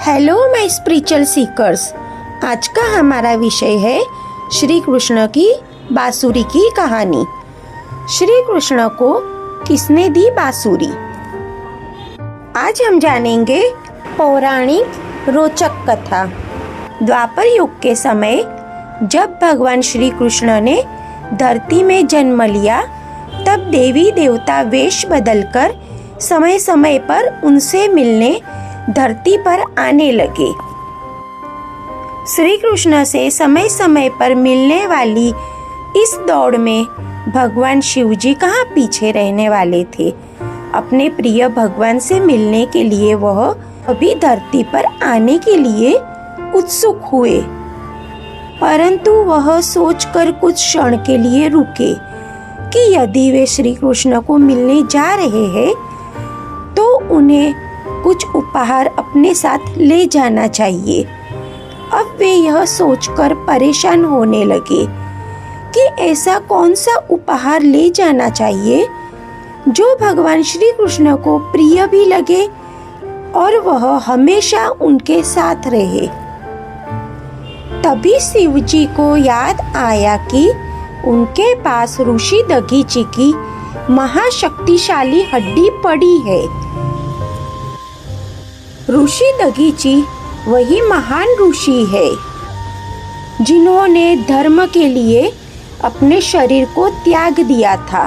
Hello my spiritual seekers. आज का हमारा विषय है श्री कृष्ण की बांसुरी की कहानी। श्री कृष्ण को किसने दी बांसुरी? आज हम जानेंगे पौराणिक रोचक कथा। द्वापर युग के समय जब भगवान श्री कृष्ण ने धरती में जन्म लिया, तब देवी देवता वेश बदलकर समय समय पर उनसे मिलने धरती पर आने लगे। श्री कृष्ण से समय समय पर मिलने वाली इस दौड़ में भगवान शिव जी कहाँ पीछे रहने वाले थे। अपने प्रिय भगवान से मिलने के लिए वह अभी धरती पर आने के लिए उत्सुक हुए, परंतु वह सोचकर कुछ क्षण के लिए रुके कि यदि वे श्री कृष्ण को मिलने जा रहे हैं तो उन्हें कुछ उपहार अपने साथ ले जाना चाहिए। अब वे यह सोचकर परेशान होने लगे कि ऐसा कौन सा उपहार ले जाना चाहिए जो भगवान श्री कृष्ण को प्रिय भी लगे और वह हमेशा उनके साथ रहे। तभी शिव जी को याद आया कि उनके पास ऋषि दधीचि की महाशक्तिशाली हड्डी पड़ी है। ऋषि दधीचि वही महान ऋषि है जिन्होंने धर्म के लिए अपने शरीर को त्याग दिया था।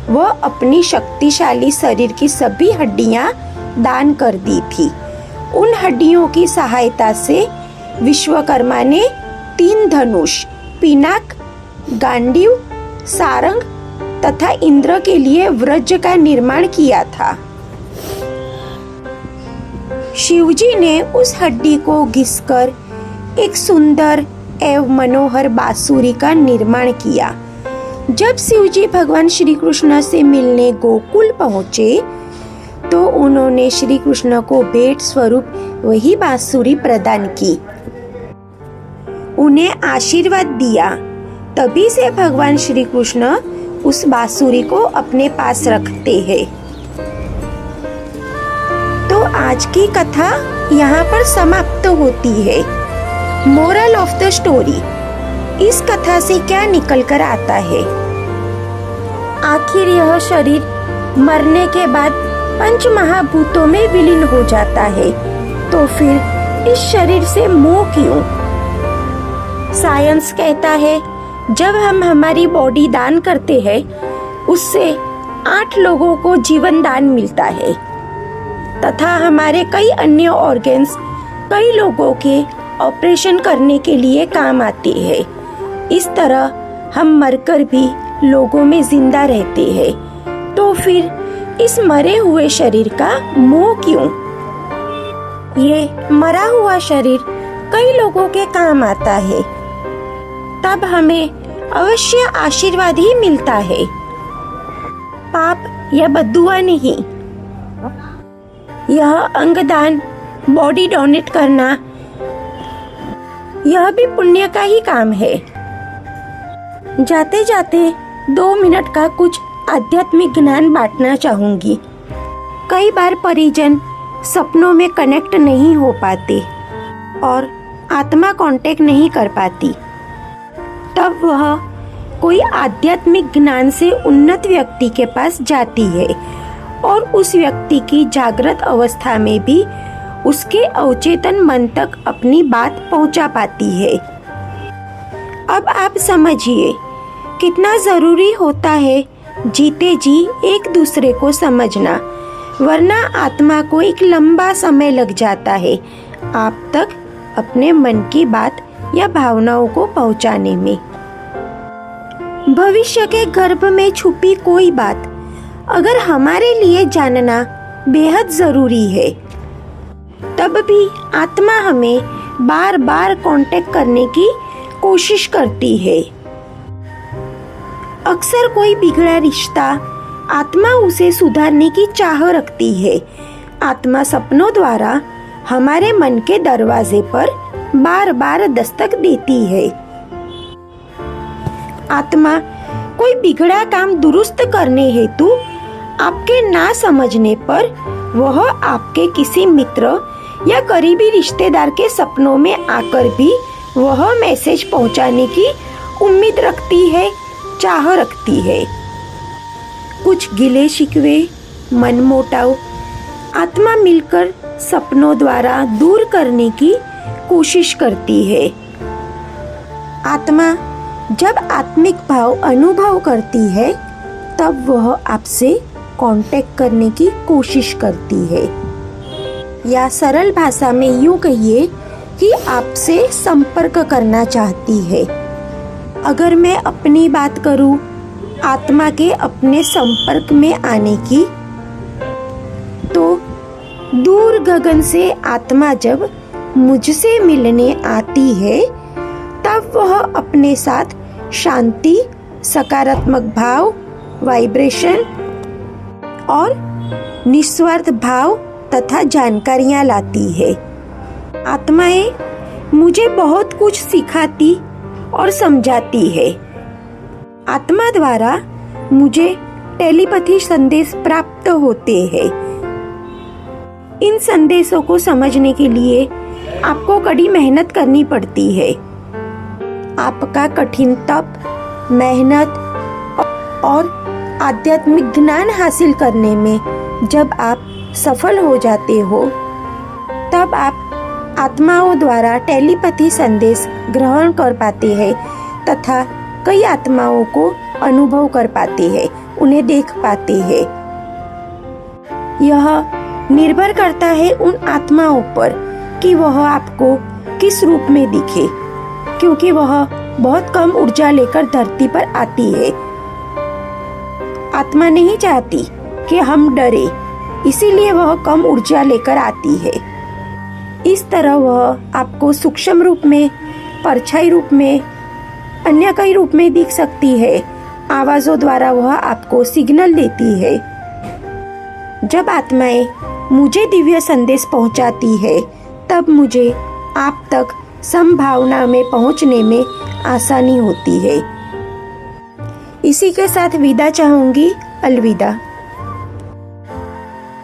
वह अपनी शक्तिशाली शरीर की सभी हड्डियां दान कर दी थी। उन हड्डियों की सहायता से विश्वकर्मा ने 3 धनुष, पिनाक, गांडीव, सारंग तथा इंद्र के लिए वज्र का निर्माण किया था। शिवजी ने उस हड्डी को घिसकर एक सुंदर एवं मनोहर बांसुरी का निर्माण किया। जब शिवजी भगवान श्री कृष्ण से मिलने गोकुल पहुँचे तो उन्होंने श्री कृष्ण को भेंट स्वरूप वही बांसुरी प्रदान की, उन्हें आशीर्वाद दिया। तभी से भगवान श्री कृष्ण उस बांसुरी को अपने पास रखते हैं। तो आज की कथा यहाँ पर समाप्त होती है। मोरल ऑफ द स्टोरी, इस कथा से क्या निकल कर आता है? आखिर यह शरीर मरने के बाद 5 महाभूतों में विलीन हो जाता है, तो फिर इस शरीर से मोह क्यों? साइंस कहता है जब हम हमारी बॉडी दान करते हैं उससे 8 लोगों को जीवन दान मिलता है तथा हमारे कई अन्य ऑर्गन्स कई लोगों के ऑपरेशन करने के लिए काम आते हैं। इस तरह हम मरकर भी लोगों में जिंदा रहते हैं, तो फिर इस मरे हुए शरीर का मोह क्यों? ये मरा हुआ शरीर कई लोगों के काम आता है, तब हमें अवश्य आशीर्वाद ही मिलता है, पाप या बद्दुआ नहीं। यह अंगदान, बॉडी डोनेट करना, यह भी पुण्य का ही काम है। जाते जाते 2 मिनट का कुछ आध्यात्मिक ज्ञान बांटना चाहूंगी। कई बार परिजन सपनों में कनेक्ट नहीं हो पाते और आत्मा कांटेक्ट नहीं कर पाती, तब वह कोई आध्यात्मिक ज्ञान से उन्नत व्यक्ति के पास जाती है और उस व्यक्ति की जागृत अवस्था में भी उसके अवचेतन मन तक अपनी बात पहुंचा पाती है। अब आप समझिए कितना जरूरी होता है जीते जी एक दूसरे को समझना, वरना आत्मा को एक लंबा समय लग जाता है आप तक अपने मन की बात या भावनाओं को पहुंचाने में। भविष्य के गर्भ में छुपी कोई बात अगर हमारे लिए जानना बेहद जरूरी है, तब भी आत्मा हमें बार बार कांटेक्ट करने की कोशिश करती है। अक्सर कोई बिगड़ा रिश्ता, आत्मा उसे सुधारने की चाह रखती है। आत्मा सपनों द्वारा हमारे मन के दरवाजे पर बार बार दस्तक देती है। आत्मा कोई बिगड़ा काम दुरुस्त करने हेतु आपके ना समझने पर वह आपके किसी मित्र या करीबी रिश्तेदार के सपनों में आकर भी वह मैसेज पहुंचाने की उम्मीद रखती है, चाह रखती है। कुछ गिले शिकवे, मनमुटाव आत्मा मिलकर सपनों द्वारा दूर करने की कोशिश करती है। आत्मा जब आत्मिक भाव अनुभव करती है तब वह आपसे कांटेक्ट करने की कोशिश करती है, या सरल भाषा में यूं कहिए कि आपसे संपर्क करना चाहती है। अगर मैं अपनी बात करूं आत्मा के अपने संपर्क में आने की, तो दूर गगन से आत्मा जब मुझसे मिलने आती है तब वह अपने साथ शांति, सकारात्मक भाव, वाइब्रेशन और निस्वार्थ भाव तथा जानकारियां लाती है। आत्माएं मुझे बहुत कुछ सिखाती और समझाती है। आत्मा द्वारा मुझे टेलीपैथी संदेश प्राप्त होते हैं। इन संदेशों को समझने के लिए आपको कड़ी मेहनत करनी पड़ती है। आपका कठिन तप, मेहनत और आध्यात्मिक ज्ञान हासिल करने में जब आप सफल हो जाते हो, तब आप आत्माओं द्वारा टेलीपैथी संदेश ग्रहण कर पाते हैं तथा कई आत्माओं को अनुभव कर पाते हैं, उन्हें देख पाते हैं। यह निर्भर करता है उन आत्माओं पर कि वह आपको किस रूप में दिखे, क्योंकि वह बहुत कम ऊर्जा लेकर धरती पर आती है। आत्मा नहीं चाहती कि हम डरे, इसीलिए वह कम ऊर्जा लेकर आती है। इस तरह वह आपको सूक्ष्म रूप में, परछाई रूप में, अन्य कई रूप में दिख सकती है। आवाजों द्वारा वह आपको सिग्नल देती है। जब आत्माएं मुझे दिव्य संदेश पहुंचाती है तब मुझे आप तक संभावना में पहुंचने में आसानी होती है। इसी के साथ विदा चाहूंगी। अलविदा।